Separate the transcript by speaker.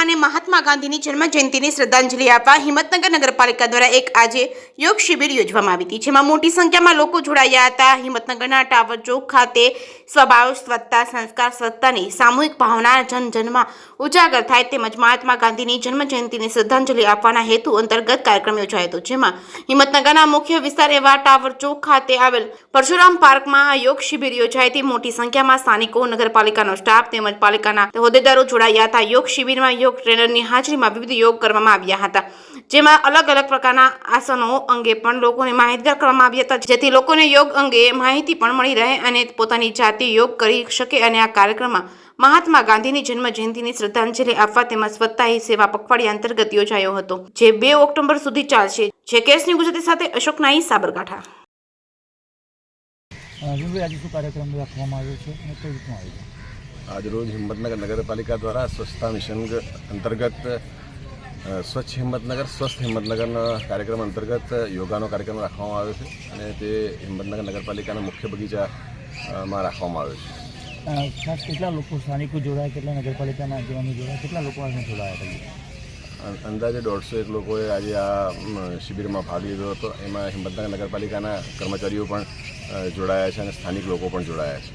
Speaker 1: અને મહાત્મા ગાંધીની જન્મજયંતિની શ્રદ્ધાંજલિ આપવા હિંમતનગર નગરપાલિકા દ્વારા એક આજે યોગ શિબિર યોજવામાં આવી હતી, જેમાં મોટી સંખ્યામાં લોકો જોડાયા હતા। હિંમતનગરના ટાવર ચોક ખાતે સ્વભાવ સ્વચ્છતા સંસ્કાર સ્વચ્છતાની સામૂહિક ભાવના જનજનમાં ઉજાગર થાય તેમજ મહાત્મા ગાંધીની જન્મજયંતિની શ્રદ્ધાંજલિ આપવાના હેતુ અંતર્ગત કાર્યક્રમ યોજાયો હતો, જેમાં હિંમતનગરના મુખ્ય વિસ્તાર એવા ટાવર ચોક ખાતે આવેલ પરશુરામ પાર્કમાં આ યોગ શિબિર યોજાઈ હતી। મોટી સંખ્યામાં સ્થાનિકો, નગરપાલિકાનો સ્ટાફ તેમજ પાલિકાના હોદ્દેદારો જોડાયા હતા। યોગ શિબિરમાં યોગ ટ્રેનરની હાજરીમાં વિવિધ યોગ કરવામાં આવ્યા હતા, જેમાં અલગ અલગ પ્રકારના આસનો અંગે પણ લોકોને માહિતગાર કરવામાં આવ્યા હતા, જેથી લોકોને યોગ અંગે માહિતી પણ મળી રહે અને પોતાની જાતે યોગ કરી શકે। અને આ કાર્યક્રમમાં મહાત્મા ગાંધીની જન્મજયંતિની શ્રદ્ધાંજલિ આપવા તેમજ સ્વચ્છતા હી સેવા પખવાડિયા અંતર્ગત યોજાયો હતો, જે 2 ઓક્ટોબર સુધી ચાલશે। જે કેસની ગુજરાતી સાથે અશોક નાઈ, સાબરકાંઠા।
Speaker 2: आज रोज हिम्मतनगर नगरपालिका द्वारा स्वच्छता मिशन अंतर्गत स्वच्छ हिम्मतनगर स्वस्थ हिम्मतनगरનો કાર્યક્રમ અંતર્ગત યોગાનો કાર્યક્રમ રાખવામાં આવ્યો છે અને તે હિંમતનગર નગરપાલિકાના મુખ્ય બગીચામાં રાખવામાં આવ્યો છે।
Speaker 3: ખાસ કેટલા લોકો સ્થાનિકો જોડાયા, કેટલા નગરપાલિકાના આગેવાનો જોડાયા, કેટલા લોકો આમાં જોડાયા હતા?
Speaker 2: અંદાજે 150 લોકોએ આજે આ શિબિરમાં ભાગ લીધો હતો। એમાં હિંમતનગર નગરપાલિકાના કર્મચારીઓ પણ જોડાયા છે અને સ્થાનિક લોકો પણ જોડાયા છે।